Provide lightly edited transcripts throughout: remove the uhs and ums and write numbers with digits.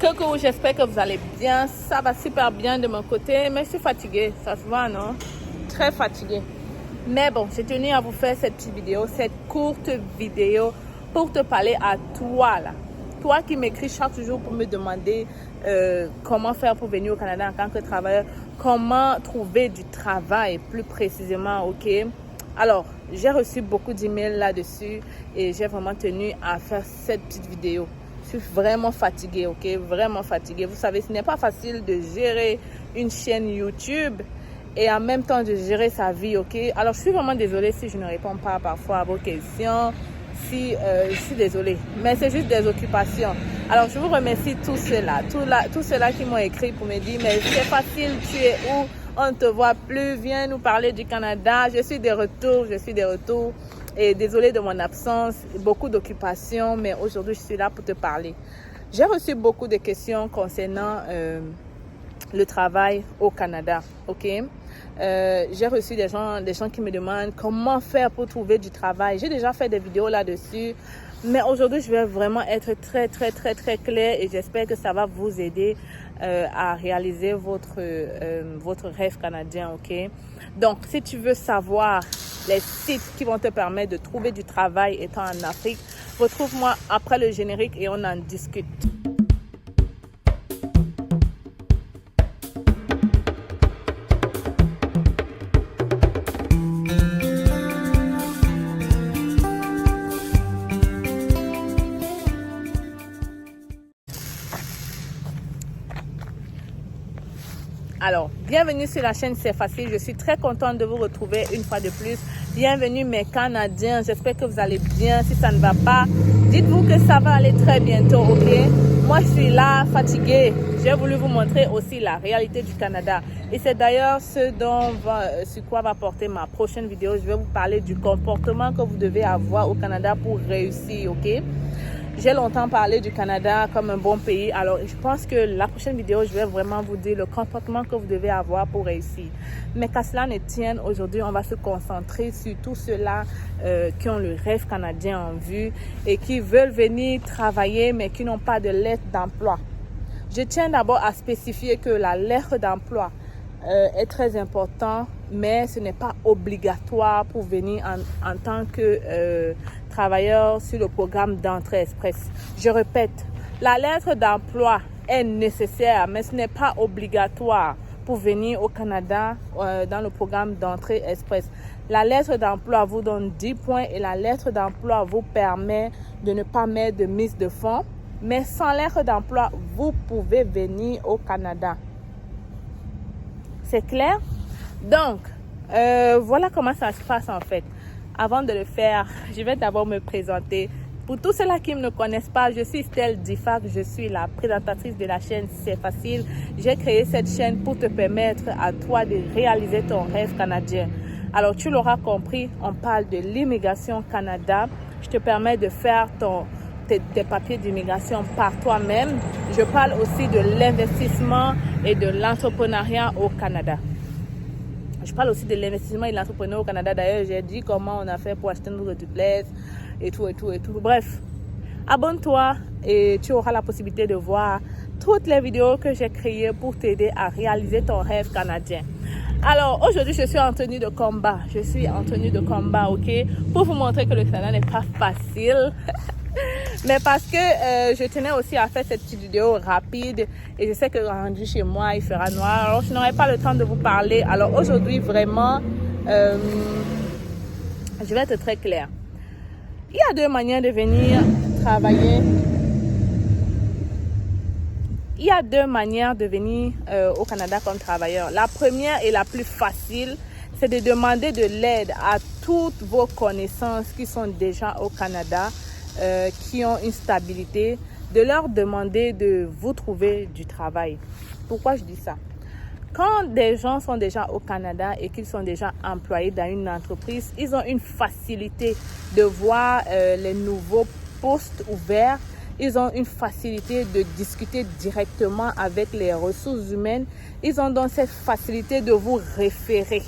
Coucou, j'espère que vous allez bien. Ça va super bien de mon côté, mais je suis fatiguée. Ça se voit, non? Très fatiguée. Mais bon, j'ai tenu à vous faire cette petite vidéo, cette courte vidéo pour te parler à toi là. Toi qui m'écris chaque jour pour me demander comment faire pour venir au Canada en tant que travailleur, comment trouver du travail plus précisément, ok? Alors, j'ai reçu beaucoup d'emails là-dessus et j'ai vraiment tenu à faire cette petite vidéo. Je suis vraiment fatiguée, ok? Vraiment fatiguée. Vous savez, ce n'est pas facile de gérer une chaîne YouTube et en même temps de gérer sa vie, ok? Alors, je suis vraiment désolée si je ne réponds pas parfois à vos questions. Je suis désolée, mais c'est juste des occupations. Alors, je vous remercie tous ceux-là qui m'ont écrit pour me dire, mais c'est facile, tu es où? On ne te voit plus, viens nous parler du Canada. Je suis de retour. Et désolée de mon absence, beaucoup d'occupations, mais aujourd'hui, je suis là pour te parler. J'ai reçu beaucoup de questions concernant le travail au Canada, ok? J'ai reçu des gens qui me demandent comment faire pour trouver du travail. J'ai déjà fait des vidéos là-dessus, mais aujourd'hui, je vais vraiment être très claire et j'espère que ça va vous aider à réaliser votre rêve canadien, ok? Donc, si tu veux savoir les sites qui vont te permettre de trouver du travail étant en Afrique, retrouve-moi après le générique et on en discute. Alors, bienvenue sur la chaîne C'est Facile. Je suis très contente de vous retrouver une fois de plus. Bienvenue mes Canadiens. J'espère que vous allez bien. Si ça ne va pas, dites-vous que ça va aller très bientôt, ok? Moi, je suis là, fatiguée. J'ai voulu vous montrer aussi la réalité du Canada. Et c'est d'ailleurs sur quoi va porter ma prochaine vidéo. Je vais vous parler du comportement que vous devez avoir au Canada pour réussir, ok? J'ai longtemps parlé du Canada comme un bon pays. Alors, je pense que la prochaine vidéo, je vais vraiment vous dire le comportement que vous devez avoir pour réussir. Mais qu'à cela ne tienne, aujourd'hui, on va se concentrer sur tous ceux-là qui ont le rêve canadien en vue et qui veulent venir travailler, mais qui n'ont pas de lettre d'emploi. Je tiens d'abord à spécifier que la lettre d'emploi est très important, mais ce n'est pas obligatoire pour venir en tant que travailleur sur le programme d'entrée express. Je répète, la lettre d'emploi est nécessaire, mais ce n'est pas obligatoire pour venir au Canada dans le programme d'entrée express. La lettre d'emploi vous donne 10 points et la lettre d'emploi vous permet de ne pas mettre de mise de fonds. Mais sans lettre d'emploi, vous pouvez venir au Canada. C'est clair? Donc, voilà comment ça se passe en fait. Avant de le faire, je vais d'abord me présenter. Pour tous ceux-là qui ne me connaissent pas, je suis Stell Diffac, je suis la présentatrice de la chaîne C'est Facile. J'ai créé cette chaîne pour te permettre à toi de réaliser ton rêve canadien. Alors, tu l'auras compris, on parle de l'immigration Canada. Je te permets de faire tes papiers d'immigration par toi-même. Je parle aussi de l'investissement et de l'entrepreneuriat au Canada. Je parle aussi de l'investissement et de l'entrepreneuriat au Canada. D'ailleurs, j'ai dit comment on a fait pour acheter notre duplex et tout. Bref, abonne-toi et tu auras la possibilité de voir toutes les vidéos que j'ai créées pour t'aider à réaliser ton rêve canadien. Alors, aujourd'hui, je suis en tenue de combat. Ok? Pour vous montrer que le Canada n'est pas facile. Mais parce que je tenais aussi à faire cette petite vidéo rapide et je sais que rendu chez moi, il fera noir. Alors, je n'aurai pas le temps de vous parler. Alors, aujourd'hui, vraiment, je vais être très claire. Il y a deux manières de venir travailler. Il y a deux manières de venir au Canada comme travailleur. La première et la plus facile, c'est de demander de l'aide à toutes vos connaissances qui sont déjà au Canada, qui ont une stabilité, de leur demander de vous trouver du travail. Pourquoi je dis ça? Quand des gens sont déjà au Canada et qu'ils sont déjà employés dans une entreprise, ils ont une facilité de voir les nouveaux postes ouverts. Ils ont une facilité de discuter directement avec les ressources humaines. Ils ont donc cette facilité de vous référer.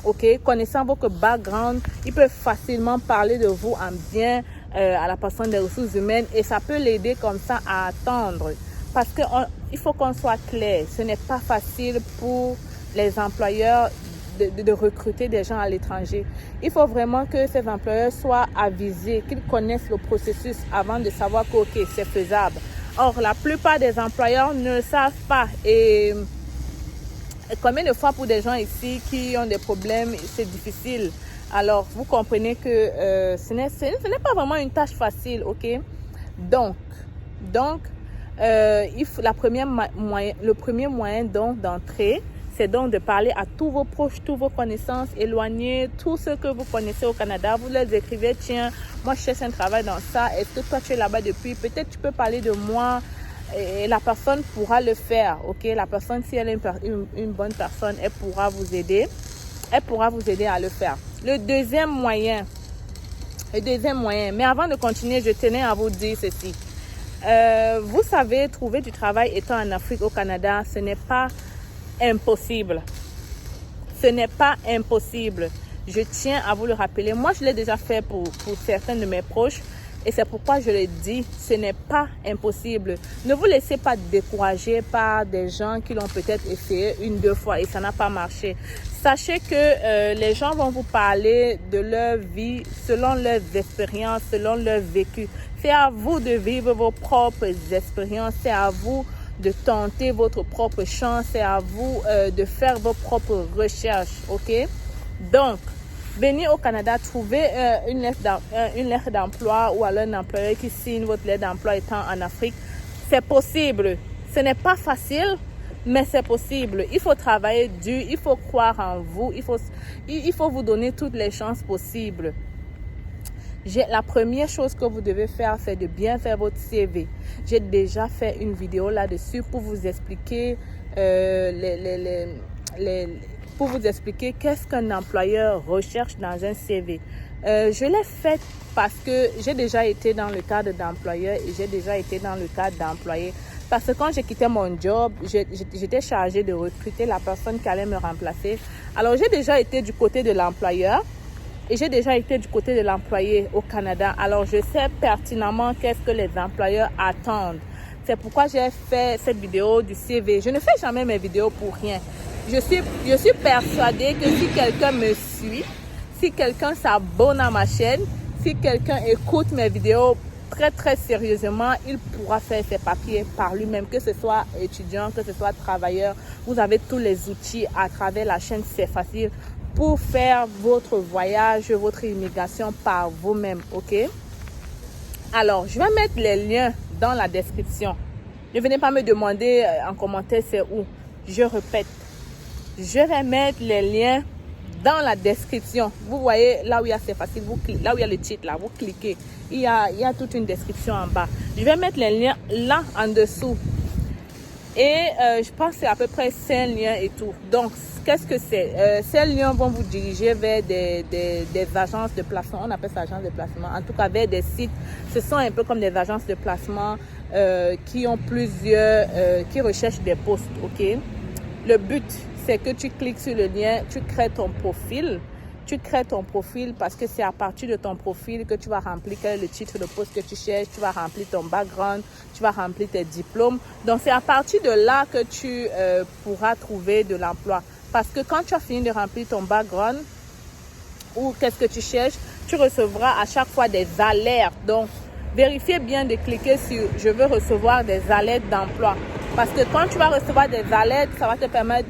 Ok, connaissant votre background, ils peuvent facilement parler de vous en bien à la personne des ressources humaines et ça peut l'aider comme ça à attendre parce qu'il faut qu'on soit clair. Ce n'est pas facile pour les employeurs de recruter des gens à l'étranger. Il faut vraiment que ces employeurs soient avisés, qu'ils connaissent le processus avant de savoir que ok, c'est faisable. Or, la plupart des employeurs ne le savent pas. Et combien de fois pour des gens ici qui ont des problèmes, c'est difficile. Alors, vous comprenez que ce n'est pas vraiment une tâche facile, ok? Donc, le premier moyen donc d'entrer, c'est donc de parler à tous vos proches, tous vos connaissances éloignés, tous ceux que vous connaissez au Canada. Vous leur écrivez, tiens, moi je cherche un travail dans ça. Est-ce que toi tu es là-bas depuis? Peut-être tu peux parler de moi. Et la personne pourra le faire, ok? La personne, si elle est une bonne personne, elle pourra vous aider. Elle pourra vous aider à le faire. Le deuxième moyen, mais avant de continuer, je tenais à vous dire ceci. Vous savez, trouver du travail étant en Afrique, au Canada, ce n'est pas impossible. Ce n'est pas impossible. Je tiens à vous le rappeler. Moi, je l'ai déjà fait pour certains de mes proches. Et c'est pourquoi je le dis, ce n'est pas impossible. Ne vous laissez pas décourager par des gens qui l'ont peut-être essayé une, deux fois et ça n'a pas marché. Sachez que les gens vont vous parler de leur vie selon leurs expériences, selon leur vécu. C'est à vous de vivre vos propres expériences. C'est à vous de tenter votre propre chance. C'est à vous de faire vos propres recherches. OK? Donc, venez au Canada, trouvez une lettre d'emploi ou alors un employeur qui signe votre lettre d'emploi étant en Afrique. C'est possible. Ce n'est pas facile, mais c'est possible. Il faut travailler dur, il faut croire en vous, il faut vous donner toutes les chances possibles. La première chose que vous devez faire, c'est de bien faire votre CV. J'ai déjà fait une vidéo là-dessus pour vous expliquer pour vous expliquer qu'est-ce qu'un employeur recherche dans un CV. Je l'ai fait parce que j'ai déjà été dans le cadre d'employeur et j'ai déjà été dans le cadre d'employé. Parce que quand j'ai quitté mon job, j'étais chargée de recruter la personne qui allait me remplacer. Alors, j'ai déjà été du côté de l'employeur et j'ai déjà été du côté de l'employé au Canada. Alors, je sais pertinemment qu'est-ce que les employeurs attendent. C'est pourquoi j'ai fait cette vidéo du CV. Je ne fais jamais mes vidéos pour rien. Je suis persuadée que si quelqu'un me suit, si quelqu'un s'abonne à ma chaîne, si quelqu'un écoute mes vidéos très très sérieusement, il pourra faire ses papiers par lui-même, que ce soit étudiant, que ce soit travailleur. Vous avez tous les outils à travers la chaîne, c'est facile pour faire votre voyage, votre immigration par vous-même, ok? Alors, je vais mettre les liens dans la description. Ne venez pas me demander en commentaire c'est où. Je répète, je vais mettre les liens dans la description. Vous voyez là où il y a c'est facile, là où il y a le titre là, vous cliquez. Il y a toute une description en bas. Je vais mettre les liens là en dessous. Et je pense que c'est à peu près 5 liens et tout. Donc, qu'est-ce que c'est? Ces liens vont vous diriger vers des agences de placement. On appelle ça agence de placement. En tout cas, vers des sites. Ce sont un peu comme des agences de placement qui ont qui recherchent des postes. Ok? Le but, c'est que tu cliques sur le lien, tu crées ton profil. Tu crées ton profil parce que c'est à partir de ton profil que tu vas remplir quel est le titre de poste que tu cherches, tu vas remplir ton background, tu vas remplir tes diplômes. Donc, c'est à partir de là que tu pourras trouver de l'emploi. Parce que quand tu as fini de remplir ton background ou qu'est-ce que tu cherches, tu recevras à chaque fois des alertes. Donc, vérifiez bien de cliquer sur « Je veux recevoir des alertes d'emploi ». Parce que quand tu vas recevoir des alertes, ça va te permettre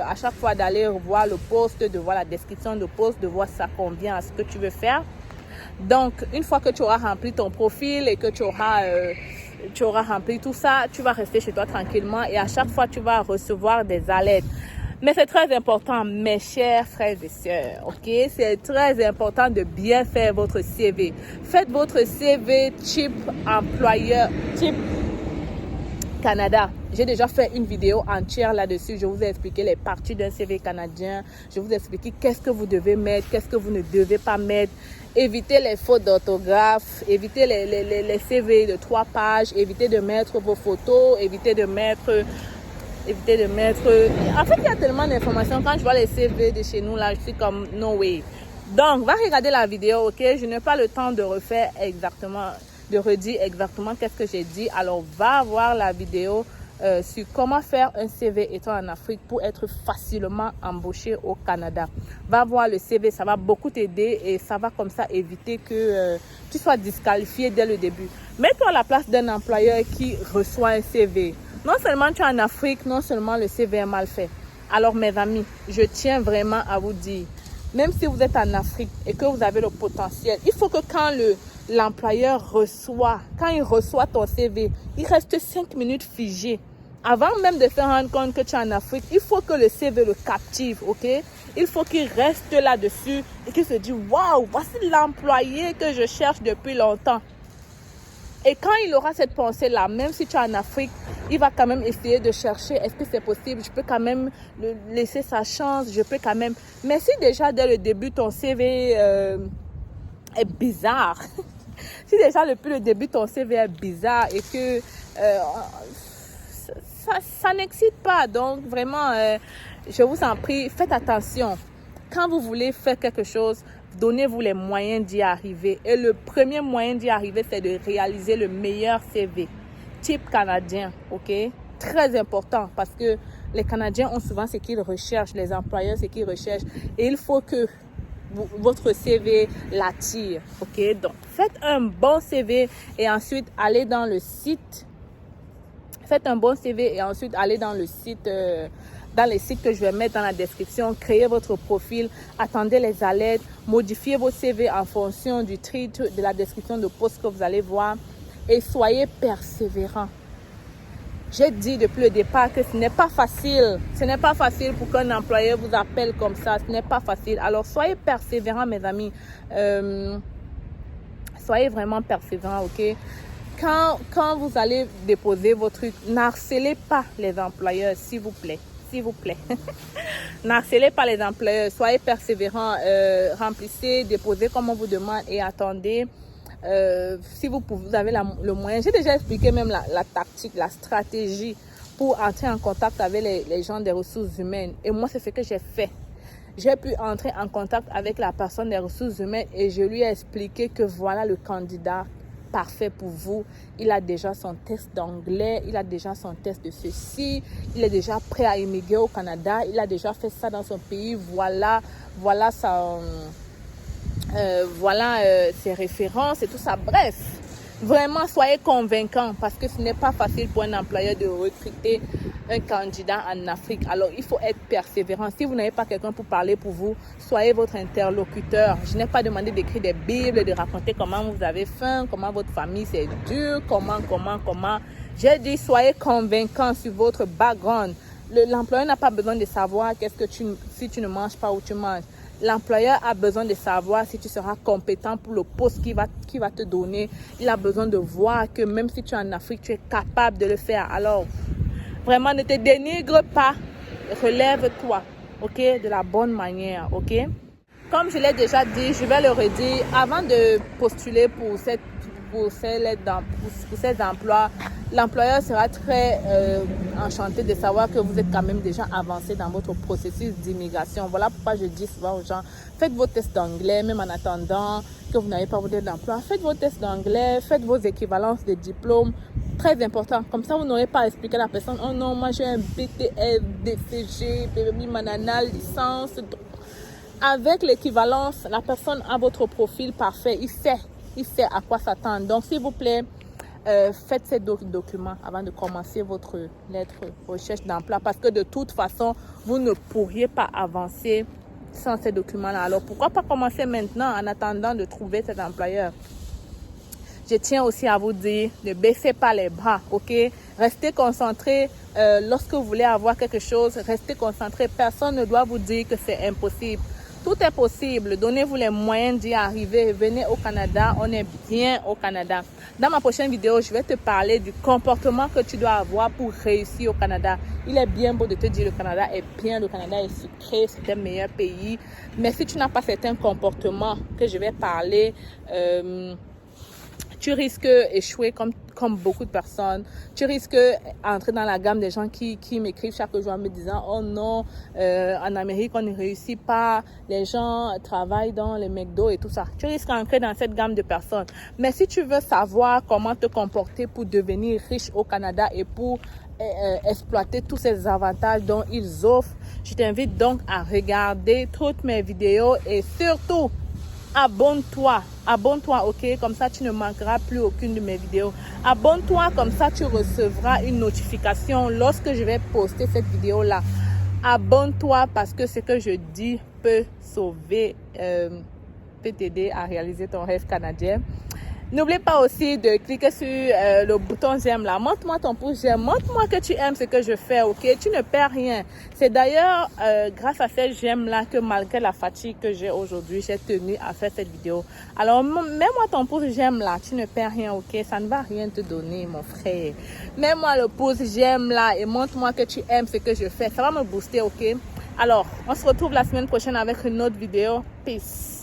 à chaque fois d'aller voir le poste, de voir la description de poste, de voir si ça convient à ce que tu veux faire. Donc, une fois que tu auras rempli ton profil et que tu auras rempli tout ça, tu vas rester chez toi tranquillement et à chaque fois, tu vas recevoir des alertes. Mais c'est très important, mes chers frères et sœurs, ok? C'est très important de bien faire votre CV. Faites votre CV type employeur, type Canada. J'ai déjà fait une vidéo entière là-dessus. Je vous ai expliqué les parties d'un CV canadien. Je vous ai expliqué qu'est-ce que vous devez mettre, qu'est-ce que vous ne devez pas mettre. Évitez les fautes d'orthographe, évitez les CV de 3 pages, évitez de mettre vos photos, évitez de mettre... En fait, il y a tellement d'informations. Quand je vois les CV de chez nous, là, je suis comme, no way. Donc, va regarder la vidéo, ok? Je n'ai pas le temps de refaire exactement. de redire exactement qu'est-ce que j'ai dit. Alors, va voir la vidéo sur comment faire un CV étant en Afrique pour être facilement embauché au Canada. Va voir le CV, ça va beaucoup t'aider et ça va comme ça éviter que tu sois disqualifié dès le début. Mets-toi à la place d'un employeur qui reçoit un CV. Non seulement tu es en Afrique, non seulement le CV est mal fait. Alors mes amis, je tiens vraiment à vous dire, même si vous êtes en Afrique et que vous avez le potentiel, il faut que quand l'employeur reçoit, quand il reçoit ton CV, il reste 5 minutes figé. Avant même de se rendre compte que tu es en Afrique, il faut que le CV le captive, ok? Il faut qu'il reste là-dessus et qu'il se dise, waouh, voici l'employé que je cherche depuis longtemps. Et quand il aura cette pensée-là, même si tu es en Afrique, il va quand même essayer de chercher, est-ce que c'est possible? Je peux quand même laisser sa chance, je peux quand même... Mais si déjà dès le début, ton CV est bizarre, si déjà depuis le début, ton CV est bizarre et que... ça n'excite pas. Donc, vraiment, je vous en prie, faites attention. Quand vous voulez faire quelque chose, donnez-vous les moyens d'y arriver. Et le premier moyen d'y arriver, c'est de réaliser le meilleur CV. Type canadien, ok? Très important parce que les Canadiens ont souvent ce qu'ils recherchent, les employeurs ce qu'ils recherchent. Et il faut que votre CV l'attire, ok? Donc, faites un bon CV et ensuite, allez dans le site. Faites un bon CV et ensuite allez dans le site, dans les sites que je vais mettre dans la description. Créez votre profil, attendez les alertes, modifiez vos CV en fonction du titre, de la description de poste que vous allez voir et soyez persévérants. J'ai dit depuis le départ que ce n'est pas facile. Ce n'est pas facile pour qu'un employeur vous appelle comme ça. Ce n'est pas facile. Alors soyez persévérants, mes amis. Soyez vraiment persévérants, ok? Quand vous allez déposer vos trucs, n'harcelez pas les employeurs, s'il vous plaît. S'il vous plaît. N'harcelez pas les employeurs. Soyez persévérants. Remplissez, déposez comme on vous demande et attendez. Si vous avez le moyen. J'ai déjà expliqué même la tactique, la stratégie pour entrer en contact avec les gens des ressources humaines. Et moi, c'est ce que j'ai fait. J'ai pu entrer en contact avec la personne des ressources humaines et je lui ai expliqué que voilà le candidat parfait pour vous. Il a déjà son test d'anglais, il a déjà son test de ceci, il est déjà prêt à immigrer au Canada, il a déjà fait ça dans son pays, voilà ses références et tout ça. Bref, vraiment soyez convaincants parce que ce n'est pas facile pour un employeur de recruter un candidat en Afrique. Alors, il faut être persévérant. Si vous n'avez pas quelqu'un pour parler pour vous, soyez votre interlocuteur. Je n'ai pas demandé d'écrire des bibles, de raconter comment vous avez faim, comment votre famille c'est dur, comment. J'ai dit, soyez convaincants sur votre background. L'employeur n'a pas besoin de savoir si tu ne manges pas ou tu manges. L'employeur a besoin de savoir si tu seras compétent pour le poste qu'il va te donner. Il a besoin de voir que même si tu es en Afrique, tu es capable de le faire. Alors, vraiment, ne te dénigre pas. Relève-toi, ok, de la bonne manière, ok. Comme je l'ai déjà dit, je vais le redire. Avant de postuler pour ces emplois, l'employeur sera très enchanté de savoir que vous êtes quand même déjà avancé dans votre processus d'immigration. Voilà pourquoi je dis souvent aux gens, faites vos tests d'anglais, même en attendant que vous n'avez pas votre test d'emploi. Faites vos tests d'anglais, faites vos équivalences de diplômes. Très important. Comme ça, vous n'aurez pas à expliquer à la personne, oh non, moi j'ai un BTS, DCG, BBB, manana, licence. Avec l'équivalence, la personne a votre profil parfait. Il sait à quoi s'attendre. Donc, s'il vous plaît, faites ces documents avant de commencer votre lettre recherche d'emploi parce que de toute façon, vous ne pourriez pas avancer sans ces documents-là. Alors, pourquoi pas commencer maintenant en attendant de trouver cet employeur? Je tiens aussi à vous dire, ne baissez pas les bras, ok? Restez concentrés lorsque vous voulez avoir quelque chose. Restez concentrés. Personne ne doit vous dire que c'est impossible. Tout est possible. Donnez-vous les moyens d'y arriver. Venez au Canada. On est bien au Canada. Dans ma prochaine vidéo, je vais te parler du comportement que tu dois avoir pour réussir au Canada. Il est bien beau de te dire le Canada est bien, le Canada est sucré, c'est un meilleur pays. Mais si tu n'as pas certains comportements que je vais parler, tu risques d'échouer comme beaucoup de personnes. Tu risques d'entrer dans la gamme des gens qui m'écrivent chaque jour en me disant « Oh non, en Amérique, on ne réussit pas. Les gens travaillent dans les McDo et tout ça. » Tu risques d'entrer dans cette gamme de personnes. Mais si tu veux savoir comment te comporter pour devenir riche au Canada et pour exploiter tous ces avantages dont ils offrent, je t'invite donc à regarder toutes mes vidéos et surtout, abonne-toi, ok? Comme ça, tu ne manqueras plus aucune de mes vidéos. Abonne-toi, comme ça, tu recevras une notification lorsque je vais poster cette vidéo-là. Abonne-toi parce que ce que je dis peut sauver, peut t'aider à réaliser ton rêve canadien. N'oublie pas aussi de cliquer sur le bouton j'aime là. Montre-moi ton pouce j'aime. Montre-moi que tu aimes ce que je fais, ok? Tu ne perds rien. C'est d'ailleurs grâce à cette j'aime là que malgré la fatigue que j'ai aujourd'hui, j'ai tenu à faire cette vidéo. Alors, mets-moi ton pouce j'aime là. Tu ne perds rien, ok? Ça ne va rien te donner, mon frère. Mets-moi le pouce j'aime là et montre-moi que tu aimes ce que je fais. Ça va me booster, ok? Alors, on se retrouve la semaine prochaine avec une autre vidéo. Peace.